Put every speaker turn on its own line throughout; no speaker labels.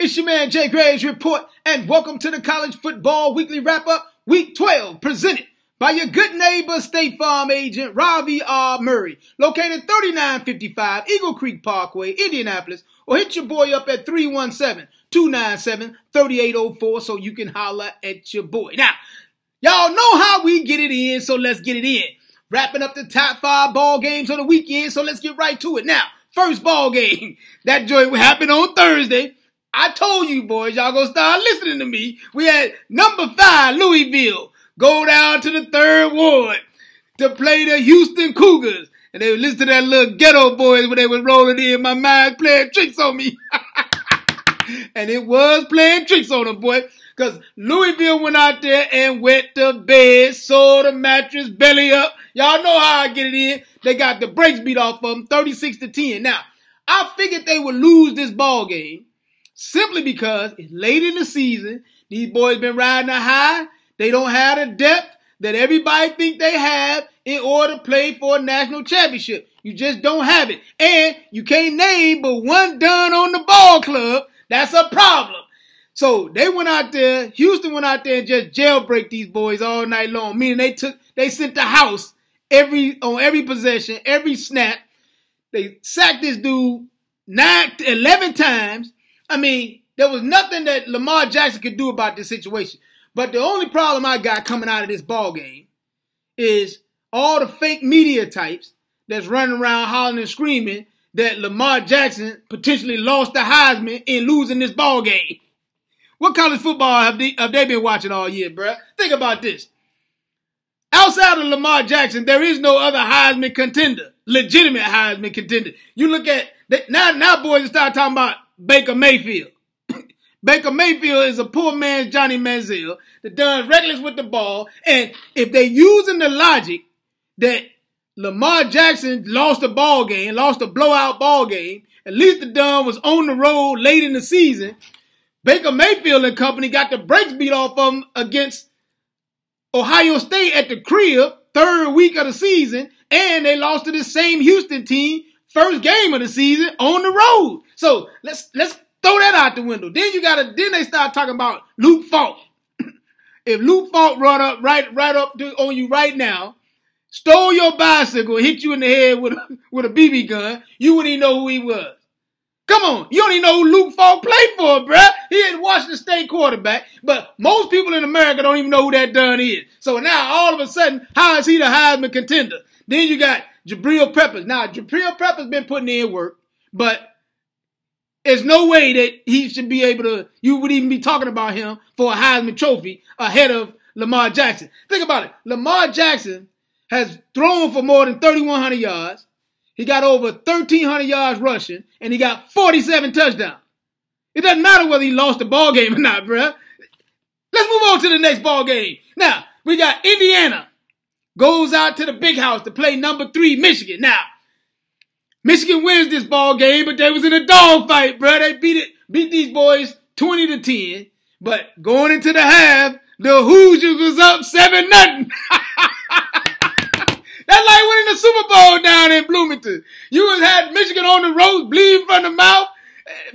It's your man JayGravesReport, and welcome to the College Football Weekly Wrap-Up, Week 12, presented by your good neighbor, State Farm agent, Ravi R. Murray, located 3955 Eagle Creek Parkway, Indianapolis, or hit your boy up at 317-297-3804 so you can holler at your boy. Now, y'all know how we get it in, so let's get it in. Wrapping up the top 5 ball games on the weekend, so let's get right to it. Now, first ball game, that joint happened on Thursday. I told you boys, y'all gonna start listening to me. We had number 5, Louisville, go down to the 3rd Ward to play the Houston Cougars. And they would listen to that little ghetto boys when they was rolling in. My mind playing tricks on me. And it was playing tricks on them, boy. Because Louisville went out there and wet the bed, sold the mattress belly up. Y'all know how I get it in. They got the brakes beat off of them, 36-10. Now, I figured they would lose this ball game simply because it's late in the season. These boys been riding a high. They don't have the depth that everybody think they have in order to play for a national championship. You just don't have it. And you can't name but one done on the ball club. That's a problem. So they went out there, Houston went out there and just jailbreak these boys all night long. Meaning they sent the house on every possession, every snap. They sacked this dude 11 times. I mean, there was nothing that Lamar Jackson could do about this situation. But the only problem I got coming out of this ball game is all the fake media types that's running around hollering and screaming that Lamar Jackson potentially lost the Heisman in losing this ball game. What college football have they been watching all year, bruh? Think about this. Outside of Lamar Jackson, there is no other Heisman contender, legitimate Heisman contender. You look at, now boys start talking about Baker Mayfield. Baker Mayfield is a poor man's Johnny Manziel that done reckless with the ball. And if they using the logic that Lamar Jackson lost a ball game, lost a blowout ball game, at least the Dunn was on the road late in the season, Baker Mayfield and company got the brakes beat off of them against Ohio State at the crib, 3rd week of the season, and they lost to the same Houston team, 1st game of the season on the road. So let's throw that out the window. Then they start talking about Luke Falk. If Luke Falk run up right up on you right now, stole your bicycle, hit you in the head with a BB gun, you wouldn't even know who he was. Come on, you don't even know who Luke Falk played for, bruh. He is Washington State quarterback, but most people in America don't even know who that Dunn is. So now, all of a sudden, how is he the Heisman contender? Then you got Jabril Peppers. Now, Jabril Peppers been putting in work, but there's no way that he should be able to, you would even be talking about him for a Heisman Trophy ahead of Lamar Jackson. Think about it. Lamar Jackson has thrown for more than 3,100 yards. He got over 1,300 yards rushing, and he got 47 touchdowns. It doesn't matter whether he lost the ball game or not, bruh. Let's move on to the next ball game. Now, we got Indiana goes out to the big house to play number 3, Michigan. Now, Michigan wins this ball game, but they was in a dogfight, bruh. They beat these boys 20-10. But going into the half, the Hoosiers was up 7-0. That's like winning the Super Bowl down in Bloomington. You had Michigan on the ropes, bleeding from the mouth.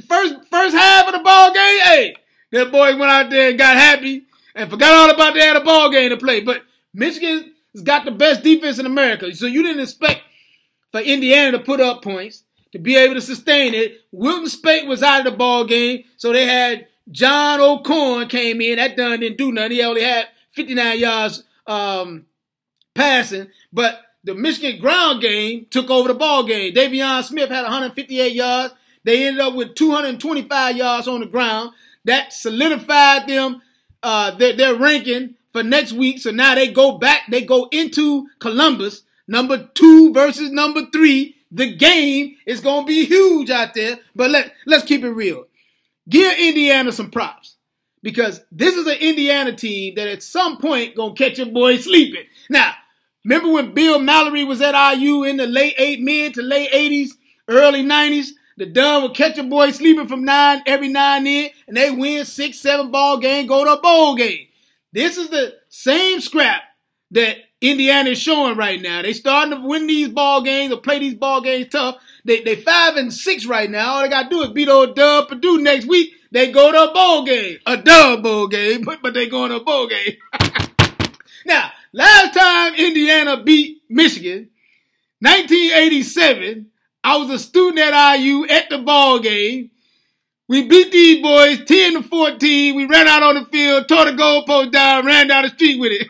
First half of the ball game, hey, that boy went out there and got happy and forgot all about they had a ball game to play. But Michigan's got the best defense in America, so you didn't expect for Indiana to put up points, to be able to sustain it. Wilton Speight was out of the ball game, so they had John O'Corn came in. That Dunn didn't do nothing. He only had 59 yards passing, but the Michigan ground game took over the ball game. Davion Smith had 158 yards. They ended up with 225 yards on the ground. That solidified them, their ranking for next week. So now they go into Columbus, number 2 versus number 3. The game is going to be huge out there, but let's keep it real. Give Indiana some props, because this is an Indiana team that at some point going to catch your boy sleeping. Now, remember when Bill Mallory was at IU in the mid to late 80s, early 90s? The Dunn would catch a boy sleeping from every 9 in, and they win 6, 7 ball game, go to a bowl game. This is the same scrap that Indiana is showing right now. They starting to win these ball games or play these ball games tough. They 5-6 right now. All they got to do is beat old Dub Purdue next week. they go to a bowl game. A dub bowl game, but they going to a bowl game. Now, last time Indiana beat Michigan, 1987, I was a student at IU at the ball game. We beat these boys 10-14. We ran out on the field, tore the goalpost down, ran down the street with it.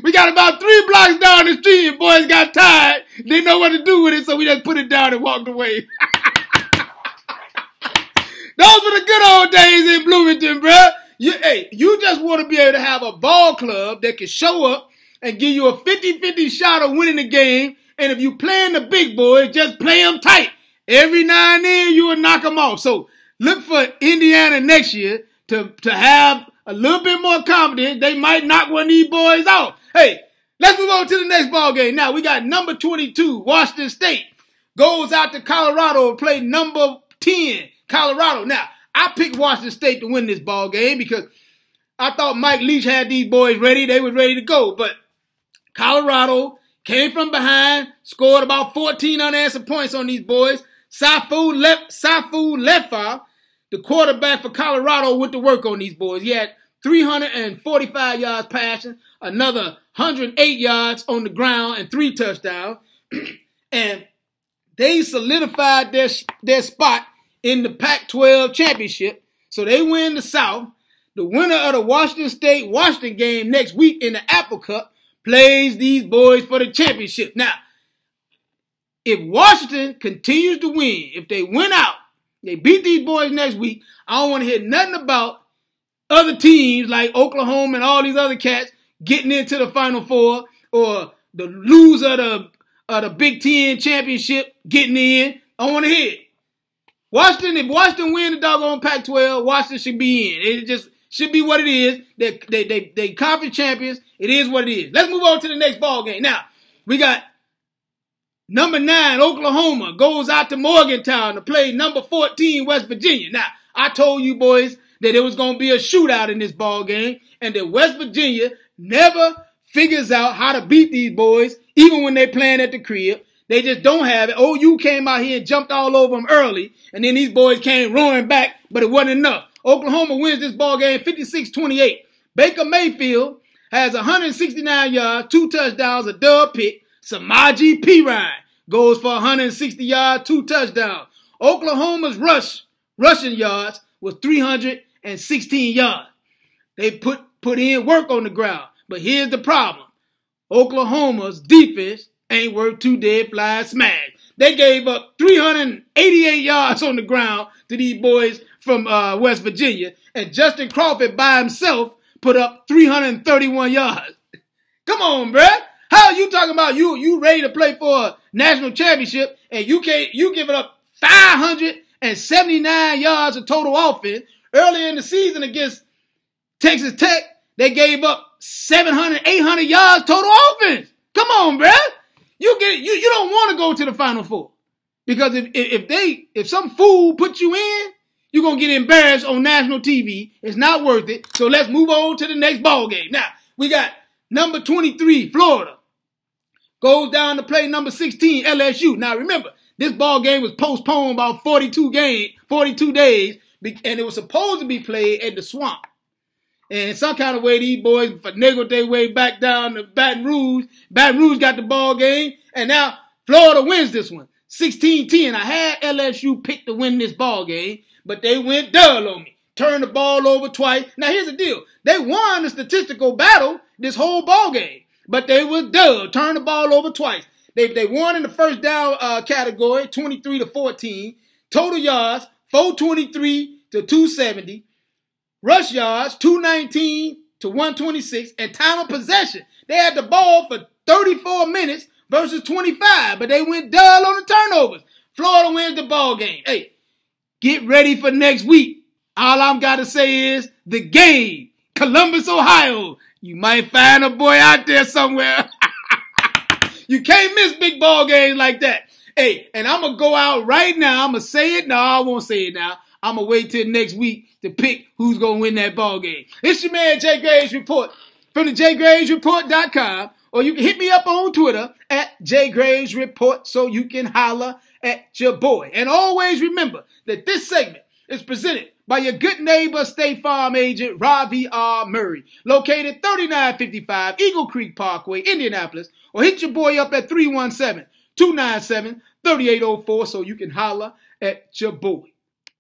We got about 3 blocks down the street and boys got tired. Didn't know what to do with it, so we just put it down and walked away. Those were the good old days in Bloomington, bruh. You just want to be able to have a ball club that can show up and give you a 50-50 shot of winning the game. And if you playing the big boys, just play them tight. Every now and then, you will knock them off. So look for Indiana next year to have a little bit more confidence. They might knock one of these boys off. Hey, let's move on to the next ball game. Now, we got number 22, Washington State, goes out to Colorado and play number 10, Colorado. Now, I picked Washington State to win this ball game because I thought Mike Leach had these boys ready. They were ready to go. But Colorado came from behind, scored about 14 unanswered points on these boys. Safu Lefa, the quarterback for Colorado, went to work on these boys. He had 345 yards passing, another 108 yards on the ground, and 3 touchdowns. And they solidified their spot in the Pac-12 championship. So they win the South. The winner of the Washington State-Washington game next week in the Apple Cup plays these boys for the championship. Now, if Washington continues to win, if they win out, they beat these boys next week, I don't want to hear nothing about other teams like Oklahoma and all these other cats getting into the Final Four or the loser of the Big Ten championship getting in. I don't want to hear it. If Washington win the doggone Pac-12, Washington should be in. It just should be what it is. They conference champions. It is what it is. Let's move on to the next ball game. Now, we got number 9, Oklahoma, goes out to Morgantown to play number 14, West Virginia. Now, I told you boys that it was going to be a shootout in this ball game and that West Virginia never figures out how to beat these boys, even when they're playing at the crib. They just don't have it. OU came out here and jumped all over them early, and then these boys came roaring back, but it wasn't enough. Oklahoma wins this ball game 56-28. Baker Mayfield has 169 yards, 2 touchdowns, a dub pick. Samaje Perine goes for 160 yards, 2 touchdowns. Oklahoma's rushing yards was 316 yards. They put in work on the ground. But here's the problem. Oklahoma's defense ain't worth 2 dead flies smash. They gave up 388 yards on the ground to these boys from West Virginia. And Justin Crawford by himself put up 331 yards. Come on, bruh. How are you talking about you ready to play for a national championship and you giving up 579 yards of total offense? Earlier in the season against Texas Tech, they gave up 700, 800 yards total offense. Come on, bruh. You don't want to go to the Final Four. Because if some fool puts you in, you're going to get embarrassed on national TV. It's not worth it. So let's move on to the next ball game. Now, we got number 23, Florida. Goes down to play number 16, LSU. Now, remember, this ball game was postponed about 42 days, and it was supposed to be played at the Swamp. And in some kind of way, these boys finagled their way back down to Baton Rouge. Baton Rouge got the ball game, and now Florida wins this one, 16-10. I had LSU picked to win this ball game, but they went dull on me. Turned the ball over twice. Now, here's the deal. They won the statistical battle this whole ball game, but they were dull. Turned the ball over twice. They won in the first down category, 23-14. Total yards, 423 to 270. Rush yards, 219 to 126. And time of possession, they had the ball for 34 minutes versus 25, but they went dull on the turnovers. Florida wins the ball game. Hey, get ready for next week. All I'm got to say is the game, Columbus, Ohio. You might find a boy out there somewhere. You can't miss big ball games like that. Hey, and I'm going to go out right now. I'm going to say it. No, I won't say it now. I'm going to wait till next week to pick who's going to win that ball game. It's your man, Jay Graves Report from the JayGravesReport.com. Or you can hit me up on Twitter at JayGravesReport so you can holler at your boy. And always remember that this segment is presented by your good neighbor State Farm agent Ravi R. Murray, located 3955 Eagle Creek Parkway, Indianapolis, or hit your boy up at 317-297-3804 so you can holler at your boy.